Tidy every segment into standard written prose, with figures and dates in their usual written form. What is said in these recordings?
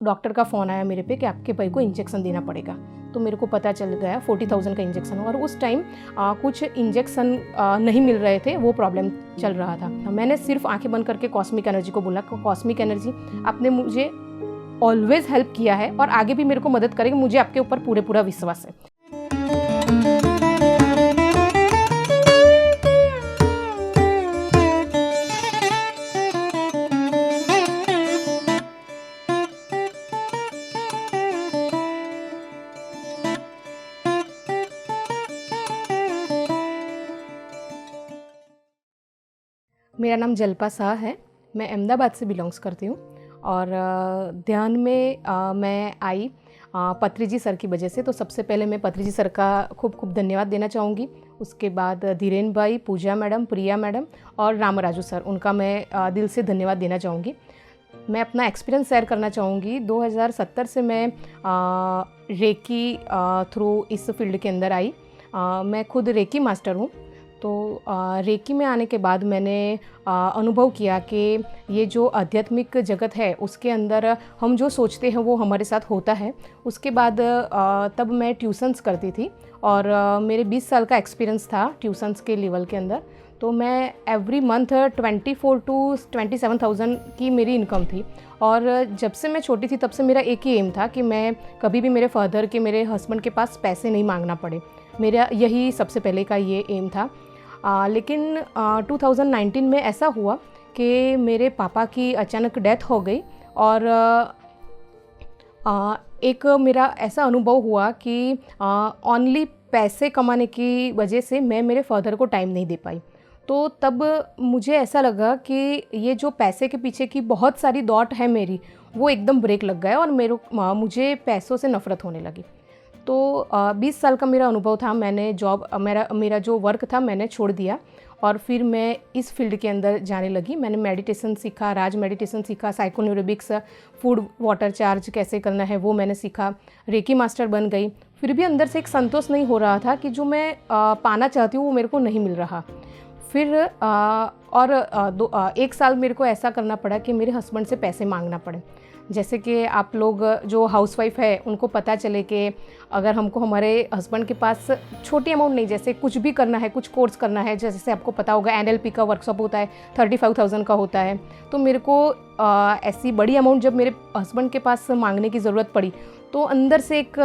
Doctor का phone आया मेरे पे कि आपके भाई को इंजेक्शन देना पड़ेगा। तो मेरे को पता चल गया 40,000 का इंजेक्शन, और उस टाइम कुछ इंजेक्शन नहीं मिल रहे थे, वो प्रॉब्लम चल रहा था। मैंने सिर्फ आंखें बंद करके कॉस्मिक एनर्जी को बोला, कॉस्मिक एनर्जी आपने मुझे ऑलवेज हेल्प किया है और आगे भी मेरे को मदद करेगी, मुझे आपके ऊपर पूरा विश्वास है। मेरा नाम जल्पा शाह है, मैं अहमदाबाद से बिलोंग्स करती हूँ और ध्यान में मैं आई पत्रीजी सर की वजह से। तो सबसे पहले मैं पत्रीजी सर का खूब खूब धन्यवाद देना चाहूँगी। उसके बाद धीरेन भाई, पूजा मैडम, प्रिया मैडम और रामराजू सर, उनका मैं दिल से धन्यवाद देना चाहूँगी। मैं अपना एक्सपीरियंस शेयर करना चाहूँगी। 2070 से मैं रेकी थ्रू इस फील्ड के अंदर आई। मैं खुद रेकी मास्टर हूँ। तो रेकी में आने के बाद मैंने अनुभव किया कि ये जो आध्यात्मिक जगत है उसके अंदर हम जो सोचते हैं वो हमारे साथ होता है। उसके बाद तब मैं ट्यूशन्स करती थी और मेरे 20 साल का एक्सपीरियंस था ट्यूशन्स के लेवल के अंदर। तो मैं एवरी मंथ 24 to 27,000 की मेरी इनकम थी। और जब से मैं छोटी थी तब से मेरा एक ही एम था कि मैं कभी भी मेरे फादर के, मेरे हस्बैंड के पास पैसे नहीं मांगना पड़े। मेरा यही सबसे पहले का ये एम था। लेकिन 2019 में ऐसा हुआ कि मेरे पापा की अचानक डेथ हो गई और एक मेरा ऐसा अनुभव हुआ कि ओनली पैसे कमाने की वजह से मैं मेरे फादर को टाइम नहीं दे पाई। तो तब मुझे ऐसा लगा कि ये जो पैसे के पीछे की बहुत सारी दौड़ है मेरी, वो एकदम ब्रेक लग गया और मुझे पैसों से नफ़रत होने लगी। तो 20 साल का मेरा अनुभव था। मैंने जॉब, मेरा जो वर्क था मैंने छोड़ दिया और फिर मैं इस फील्ड के अंदर जाने लगी। मैंने मेडिटेशन सीखा, राज मेडिटेशन सीखा, साइकोन्यूरोबिक्स, फूड वाटर चार्ज कैसे करना है वो मैंने सीखा, रेकी मास्टर बन गई। फिर भी अंदर से एक संतोष नहीं हो रहा था कि जो मैं पाना चाहती हूँ वो मेरे को नहीं मिल रहा। फिर एक साल मेरे को ऐसा करना पड़ा कि मेरे हस्बैंड से पैसे मांगना पड़े। जैसे कि आप लोग जो हाउसवाइफ है उनको पता चले कि अगर हमको हमारे हस्बैंड के पास छोटी अमाउंट नहीं, जैसे कुछ भी करना है, कुछ कोर्स करना है, जैसे आपको पता होगा NLP का वर्कशॉप होता है 35,000 का होता है। तो मेरे को ऐसी बड़ी अमाउंट जब मेरे हस्बैंड के पास मांगने की ज़रूरत पड़ी तो अंदर से एक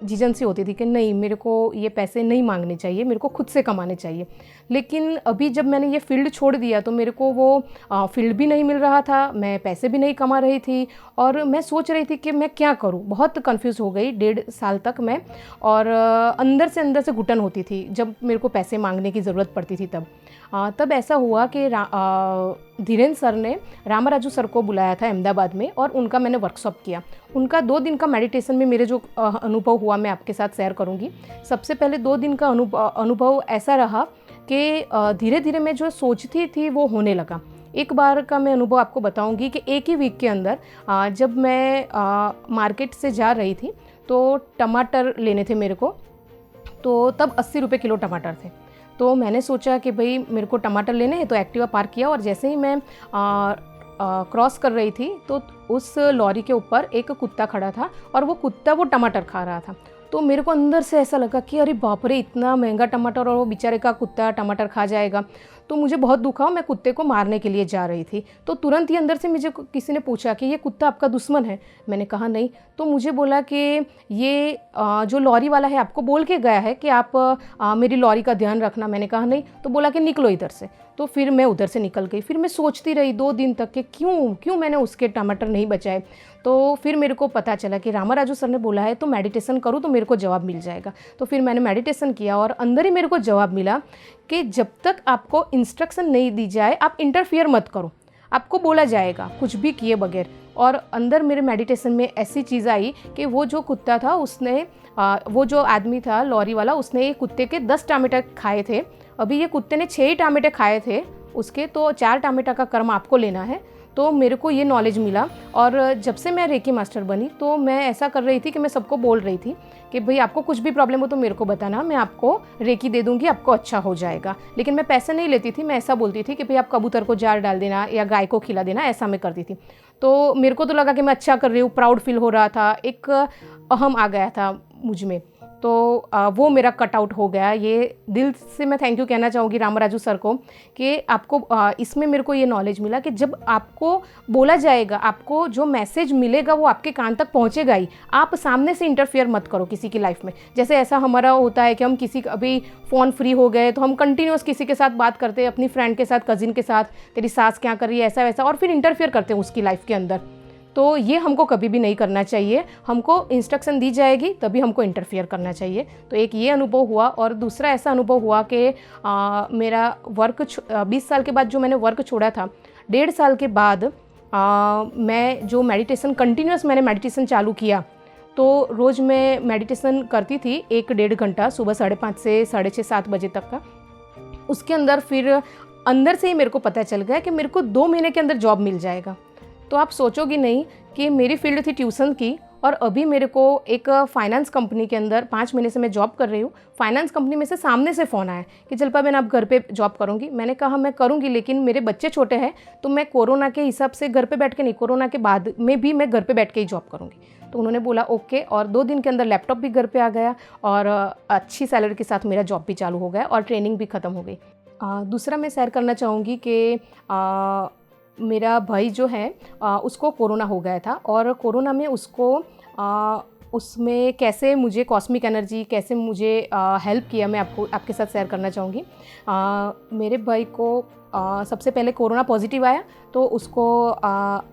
झिझन सी होती थी कि नहीं, मेरे को ये पैसे नहीं मांगने चाहिए, मेरे को खुद से कमाने चाहिए। लेकिन अभी जब मैंने ये फील्ड छोड़ दिया तो मेरे को वो फील्ड भी नहीं मिल रहा था, मैं पैसे भी नहीं कमा रही थी और मैं सोच रही थी कि मैं क्या करूं। बहुत कंफ्यूज हो गई 1.5 साल तक मैं, और अंदर से घुटन होती थी जब मेरे को पैसे मांगने की ज़रूरत पड़ती थी। तब ऐसा हुआ कि धीरेन सर ने रामराजू सर को बुलाया था अहमदाबाद में और उनका मैंने वर्कशॉप किया। उनका 2 दिन का मेडिटेशन में मेरे जो अनुभव हुआ मैं आपके साथ शेयर करूंगी। सबसे पहले 2 दिन का अनुभव ऐसा रहा कि धीरे धीरे मैं जो सोचती थी वो होने लगा। एक बार का मैं अनुभव आपको बताऊंगी कि एक ही वीक के अंदर जब मैं मार्केट से जा रही थी तो टमाटर लेने थे मेरे को। तो तब 80 रुपये किलो टमाटर थे। तो मैंने सोचा कि भाई मेरे को टमाटर लेने हैं, तो एक्टिवा पार्क किया और जैसे ही मैं क्रॉस कर रही थी तो उस लॉरी के ऊपर एक कुत्ता खड़ा था और वो कुत्ता वो टमाटर खा रहा था। तो मेरे को अंदर से ऐसा लगा कि अरे बाप रे, इतना महंगा टमाटर और वो बेचारे का कुत्ता टमाटर खा जाएगा। तो मुझे बहुत दुखा, मैं कुत्ते को मारने के लिए जा रही थी। तो तुरंत ही अंदर से मुझे किसी ने पूछा कि ये कुत्ता आपका दुश्मन है? मैंने कहा नहीं। तो मुझे बोला कि ये जो लॉरी वाला है आपको बोल के गया है कि आप मेरी लॉरी का ध्यान रखना। मैंने कहा नहीं। तो बोला कि निकलो इधर से। तो फिर मैं उधर से निकल गई। फिर मैं सोचती रही 2 दिन तक कि क्यों मैंने उसके टमाटर नहीं बचाए। तो फिर मेरे को पता चला कि रामराजू सर ने बोला है तो मेडिटेशन करूँ तो मेरे को जवाब मिल जाएगा। तो फिर मैंने मेडिटेशन किया और अंदर ही मेरे को जवाब मिला कि जब तक आपको इंस्ट्रक्शन नहीं दी जाए आप इंटरफियर मत करो, आपको बोला जाएगा कुछ भी किए बगैर। और अंदर मेरे मेडिटेशन में ऐसी चीज़ आई कि वो जो कुत्ता था उसने वो जो आदमी था लॉरी वाला, उसने ये कुत्ते के 10 टमाटर खाए थे। अभी ये कुत्ते ने 6 ही टमाटर खाए थे उसके, तो 4 टमाटर का कर्म आपको लेना है। तो मेरे को ये नॉलेज मिला। और जब से मैं रेकी मास्टर बनी तो मैं ऐसा कर रही थी कि मैं सबको बोल रही थी कि भाई आपको कुछ भी प्रॉब्लम हो तो मेरे को बताना, मैं आपको रेकी दे दूँगी, आपको अच्छा हो जाएगा। लेकिन मैं पैसे नहीं लेती थी, मैं ऐसा बोलती थी कि भाई आप कबूतर को जार डाल देना या गाय को खिला देना, ऐसा मैं करती थी। तो मेरे को तो लगा कि मैं अच्छा कर रही हूँ, प्राउड फील हो रहा था, एक अहम आ गया था मुझ में। तो वो मेरा कट आउट हो गया। ये दिल से मैं थैंक यू कहना चाहूँगी रामराजू सर को कि आपको इसमें मेरे को ये नॉलेज मिला कि जब आपको बोला जाएगा, आपको जो मैसेज मिलेगा वो आपके कान तक पहुँचेगा ही। आप सामने से इंटरफियर मत करो किसी की लाइफ में। जैसे ऐसा हमारा होता है कि हम किसी अभी फ़ोन फ्री हो गए तो हम कंटिन्यूस किसी के साथ बात करते हैं, अपनी फ्रेंड के साथ, कज़िन के साथ, तेरी सास क्या कर रही है, ऐसा वैसा, और फिर इंटरफियर करते हैं उसकी लाइफ के अंदर। तो ये हमको कभी भी नहीं करना चाहिए। हमको इंस्ट्रक्शन दी जाएगी तभी हमको इंटरफियर करना चाहिए। तो एक ये अनुभव हुआ। और दूसरा ऐसा अनुभव हुआ कि मेरा वर्क 20 साल के बाद जो मैंने वर्क छोड़ा था, 1.5 साल के बाद मैं जो मेडिटेशन कंटिन्यूस मैंने मेडिटेशन चालू किया। तो रोज़ मैं मेडिटेशन करती थी 1-1.5 घंटा, सुबह 5:30 से 6:30-7 बजे तक का। उसके अंदर फिर अंदर से ही मेरे को पता चल गया कि मेरे को 2 महीने के अंदर जॉब मिल जाएगा। तो आप सोचोगे नहीं कि मेरी फील्ड थी ट्यूशन की, और अभी मेरे को एक फाइनेंस कंपनी के अंदर 5 महीने से मैं जॉब कर रही हूँ। फाइनेंस कंपनी में से सामने से फ़ोन आया कि जल्पा बहन आप घर पे जॉब करूँगी। मैंने कहा मैं करूँगी, लेकिन मेरे बच्चे छोटे हैं तो मैं कोरोना के हिसाब से घर पे बैठ के नहीं, कोरोना के बाद में भी मैं घर पे बैठ के ही जॉब करूँगी। तो उन्होंने बोला ओके, और 2 दिन के अंदर लैपटॉप भी घर पे आ गया और अच्छी सैलरी के साथ मेरा जॉब भी चालू हो गया और ट्रेनिंग भी ख़त्म हो गई। दूसरा मैं शेयर करना चाहूँगी कि मेरा भाई जो है उसको कोरोना हो गया था, और कोरोना में उसको उसमें कैसे मुझे कॉस्मिक एनर्जी, कैसे मुझे हेल्प किया, मैं आपके साथ शेयर करना चाहूँगी। मेरे भाई को सबसे पहले कोरोना पॉजिटिव आया, तो उसको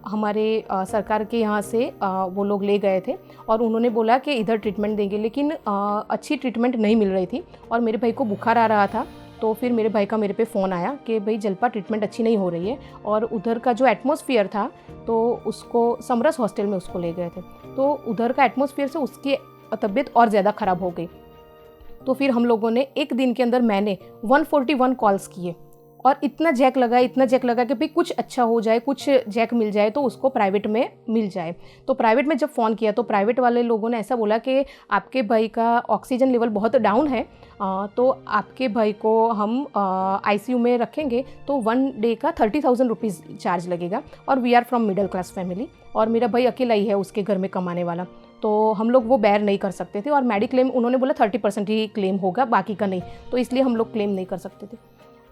हमारे सरकार के यहाँ से वो लोग ले गए थे और उन्होंने बोला कि इधर ट्रीटमेंट देंगे, लेकिन अच्छी ट्रीटमेंट नहीं मिल रही थी और मेरे भाई को बुखार आ रहा था। तो फिर मेरे भाई का मेरे पे फ़ोन आया कि भाई जल्पा ट्रीटमेंट अच्छी नहीं हो रही है, और उधर का जो एटमॉस्फेयर था तो उसको समरस हॉस्टल में उसको ले गए थे। तो उधर का एटमॉस्फेयर से उसकी तबीयत और ज़्यादा ख़राब हो गई। तो फिर हम लोगों ने एक दिन के अंदर मैंने 141 कॉल्स किए और इतना जैक लगा कि भाई कुछ अच्छा हो जाए, कुछ जैक मिल जाए तो उसको प्राइवेट में मिल जाए। तो प्राइवेट में जब फ़ोन किया तो प्राइवेट वाले लोगों ने ऐसा बोला कि आपके भाई का ऑक्सीजन लेवल बहुत डाउन है, तो आपके भाई को हम आईसीयू में रखेंगे तो 1 डे का 30,000 रुपीज़ चार्ज लगेगा, और we are from middle class family, और मेरा भाई अकेला ही है उसके घर में कमाने वाला, तो हम लोग वो बेयर नहीं कर सकते थे। और मेडिक्लेम उन्होंने बोला 30% ही क्लेम होगा, बाकी का नहीं, तो इसलिए हम लोग क्लेम नहीं कर सकते थे।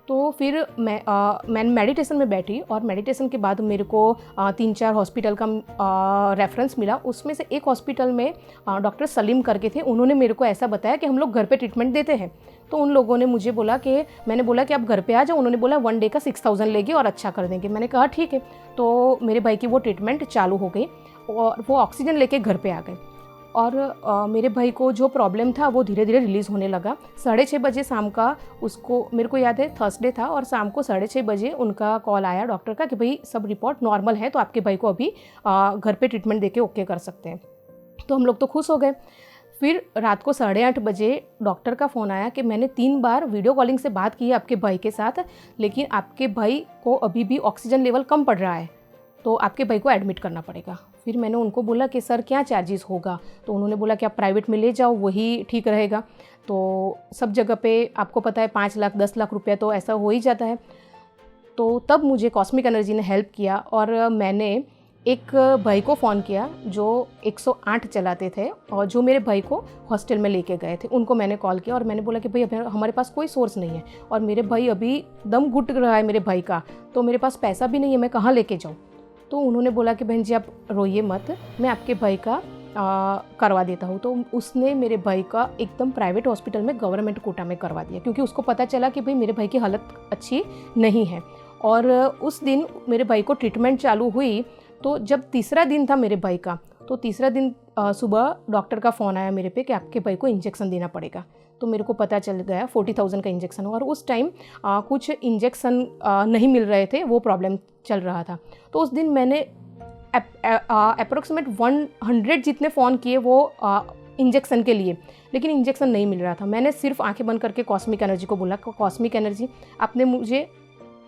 तो फिर मैं मेडिटेशन में बैठी, और मेडिटेशन के बाद मेरे को 3-4 हॉस्पिटल का रेफरेंस मिला। उसमें से एक हॉस्पिटल में डॉक्टर सलीम करके थे, उन्होंने मेरे को ऐसा बताया कि हम लोग घर पे ट्रीटमेंट देते हैं। तो उन लोगों ने मुझे बोला कि मैंने बोला कि आप घर पे आ जाओ, उन्होंने बोला 1 डे का 6,000 लेंगे और अच्छा कर देंगे। मैंने कहा ठीक है। तो मेरे भाई की वो ट्रीटमेंट चालू हो गई और वो ऑक्सीजन लेके घर पे आ गए, और मेरे भाई को जो प्रॉब्लम था वो धीरे धीरे रिलीज़ होने लगा। 6:30 बजे शाम का, उसको मेरे को याद है थर्सडे था, और शाम को 6:30 बजे उनका कॉल आया डॉक्टर का कि भाई सब रिपोर्ट नॉर्मल है, तो आपके भाई को अभी घर पे ट्रीटमेंट देके ओके कर सकते हैं। तो हम लोग तो खुश हो गए। फिर रात को 8:30 बजे डॉक्टर का फ़ोन आया कि मैंने 3 बार वीडियो कॉलिंग से बात की है आपके भाई के साथ, लेकिन आपके भाई को अभी भी ऑक्सीजन लेवल कम पड़ रहा है, तो आपके भाई को एडमिट करना पड़ेगा। फिर मैंने उनको बोला कि सर क्या चार्जेस होगा, तो उन्होंने बोला कि आप प्राइवेट में ले जाओ, वही ठीक रहेगा। तो सब जगह पे आपको पता है 5 लाख 10 लाख रुपया तो ऐसा हो ही जाता है। तो तब मुझे कॉस्मिक एनर्जी ने हेल्प किया, और मैंने एक भाई को फ़ोन किया जो 108 चलाते थे और जो मेरे भाई को हॉस्टल में लेके गए थे। उनको मैंने कॉल किया और मैंने बोला कि भाई अभी हमारे पास कोई सोर्स नहीं है और मेरे भाई अभी दम घुट रहा है मेरे भाई का, तो मेरे पास पैसा भी नहीं है, मैं कहाँ लेके जाऊँ। तो उन्होंने बोला कि बहन जी आप रोइए मत, मैं आपके भाई का करवा देता हूँ। तो उसने मेरे भाई का एकदम प्राइवेट हॉस्पिटल में गवर्नमेंट कोटा में करवा दिया, क्योंकि उसको पता चला कि भाई मेरे भाई की हालत अच्छी नहीं है। और उस दिन मेरे भाई को ट्रीटमेंट चालू हुई। तो जब तीसरा दिन था मेरे भाई का, तो तीसरा दिन सुबह डॉक्टर का फ़ोन आया मेरे पे कि आपके भाई को इंजेक्शन देना पड़ेगा। तो मेरे को पता चल गया 40,000 का इंजेक्शन हो, और उस टाइम कुछ इंजेक्शन नहीं मिल रहे थे, वो प्रॉब्लम चल रहा था। तो उस दिन मैंने अप्रोक्सीमेट 100 जितने फ़ोन किए वो इंजेक्शन के लिए, लेकिन इंजेक्शन नहीं मिल रहा था। मैंने सिर्फ आंखें बंद करके कॉस्मिक एनर्जी को बोला, कॉस्मिक एनर्जी आपने मुझे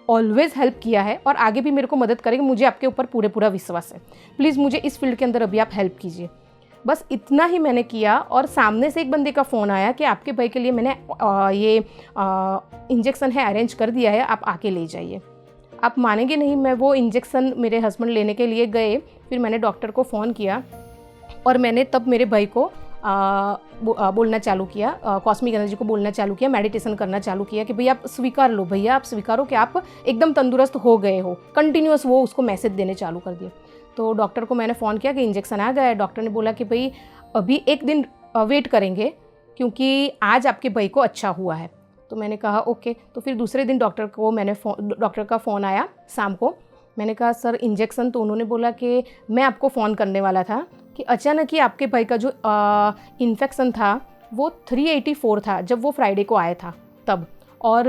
ऑलवेज़ हेल्प किया है और आगे भी मेरे को मदद करेगा। मुझे आपके ऊपर पूरा विश्वास है। प्लीज़ मुझे इस फील्ड के अंदर अभी आप हेल्प कीजिए। बस इतना ही मैंने किया और सामने से एक बंदे का फ़ोन आया कि आपके भाई के लिए मैंने ये इंजेक्शन है अरेंज कर दिया है, आप आके ले जाइए। आप मानेंगे नहीं, मैं वो इंजेक्शन मेरे हस्बैंड लेने के लिए गए, फिर मैंने डॉक्टर को फ़ोन किया और मैंने तब मेरे भाई को बोलना चालू किया, कॉस्मिक एनर्जी को बोलना चालू किया, मेडिटेशन करना चालू किया कि भैया आप स्वीकार लो, भैया आप स्वीकारो कि आप एकदम तंदुरुस्त हो गए हो। कंटिन्यूस वो उसको मैसेज देने चालू कर दिए। तो डॉक्टर को मैंने फ़ोन किया कि इंजेक्शन आ गया है। डॉक्टर ने बोला कि भाई अभी एक दिन वेट करेंगे क्योंकि आज आपके भाई को अच्छा हुआ है। तो मैंने कहा ओके। तो फिर दूसरे दिन डॉक्टर का फ़ोन आया शाम को। मैंने कहा सर इंजेक्शन, तो उन्होंने बोला कि मैं आपको फ़ोन करने वाला था कि अचानक ही आपके भाई का जो इन्फेक्शन था वो 384 था जब वो फ्राइडे को आया था तब, और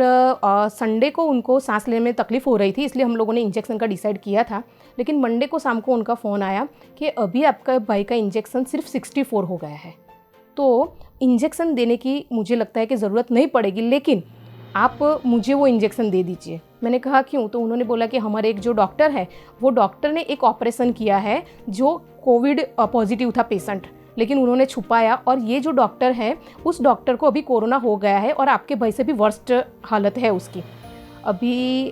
संडे को उनको सांस लेने में तकलीफ़ हो रही थी, इसलिए हम लोगों ने इंजेक्शन का डिसाइड किया था। लेकिन मंडे को शाम को उनका फ़ोन आया कि अभी आपका भाई का इंजेक्शन सिर्फ 64 हो गया है, तो इंजेक्शन देने की मुझे लगता है कि ज़रूरत नहीं पड़ेगी, लेकिन आप मुझे वो इंजेक्शन दे दीजिए। मैंने कहा क्यों? तो उन्होंने बोला कि हमारे एक जो डॉक्टर है, वो डॉक्टर ने एक ऑपरेशन किया है जो कोविड पॉजिटिव था पेशेंट, लेकिन उन्होंने छुपाया, और ये जो डॉक्टर है उस डॉक्टर को अभी कोरोना हो गया है और आपके भाई से भी वर्स्ट हालत है उसकी। अभी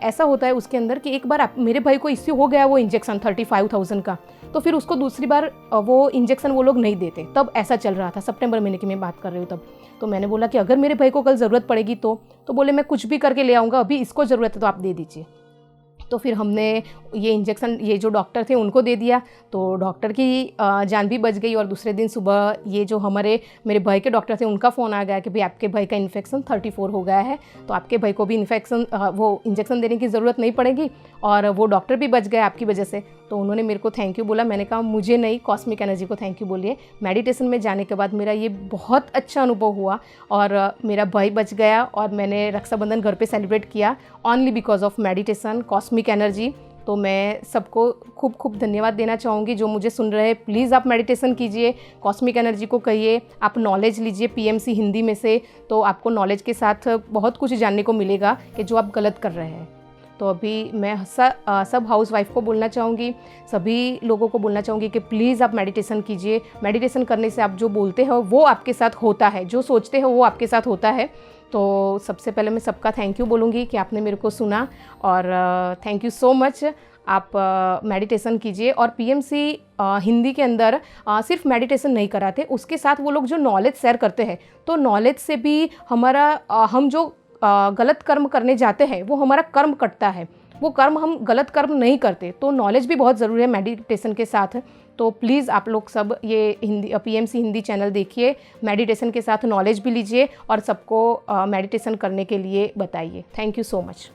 ऐसा होता है उसके अंदर कि एक बार मेरे भाई को इससे हो गया वो इंजेक्शन 35,000 का, तो फिर उसको दूसरी बार वो इंजेक्शन वो लोग नहीं देते। तब ऐसा चल रहा था, सितंबर महीने की मैं बात कर रही हूँ तब। तो मैंने बोला कि अगर मेरे भाई को कल ज़रूरत पड़ेगी तो बोले मैं कुछ भी करके ले आऊँगा, अभी इसको ज़रूरत है तो आप दे दीजिए। तो फिर हमने ये इंजेक्शन ये जो डॉक्टर थे उनको दे दिया, तो डॉक्टर की जान भी बच गई। और दूसरे दिन सुबह ये जो मेरे भाई के डॉक्टर थे उनका फ़ोन आ गया कि भाई आपके भाई का इन्फेक्शन 34 हो गया है, तो आपके भाई को भी वो इंजेक्शन देने की ज़रूरत नहीं पड़ेगी, और वो डॉक्टर भी बच गए आपकी वजह से। तो उन्होंने मेरे को थैंक यू बोला। मैंने कहा मुझे नहीं, कॉस्मिक एनर्जी को थैंक यू बोलिए। मेडिटेशन में जाने के बाद मेरा ये बहुत अच्छा अनुभव हुआ और मेरा भाई बच गया, और मैंने रक्षाबंधन घर पे सेलिब्रेट किया only because of meditation, cosmic energy. तो मैं सबको खूब खूब धन्यवाद देना चाहूँगी जो मुझे सुन रहे हैं। प्लीज़ आप मेडिटेशन कीजिए, कॉस्मिक एनर्जी को कहिए, आप नॉलेज लीजिए पीएमसी हिंदी में से, तो आपको नॉलेज के साथ बहुत कुछ जानने को मिलेगा कि जो आप गलत कर रहे हैं। तो अभी मैं सब हाउस वाइफ को बोलना चाहूँगी, सभी लोगों को बोलना चाहूँगी कि प्लीज़ आप मेडिटेशन कीजिए। मेडिटेशन करने से आप जो बोलते हो वो आपके साथ होता है, जो सोचते हो वो आपके साथ होता है। तो सबसे पहले मैं सबका थैंक यू बोलूँगी कि आपने मेरे को सुना, और थैंक यू सो मच। आप मेडिटेशन कीजिए। और पीएमसी हिंदी के अंदर सिर्फ मेडिटेशन नहीं कराते, उसके साथ वो लोग जो नॉलेज शेयर करते हैं, तो नॉलेज से भी हम जो गलत कर्म करने जाते हैं वो हमारा कर्म कटता है, वो कर्म हम गलत कर्म नहीं करते। तो नॉलेज भी बहुत ज़रूरी है मेडिटेशन के साथ। तो प्लीज़ आप लोग सब ये पीएमसी हिंदी चैनल देखिए, मेडिटेशन के साथ नॉलेज भी लीजिए और सबको मेडिटेशन करने के लिए बताइए। Thank you so much.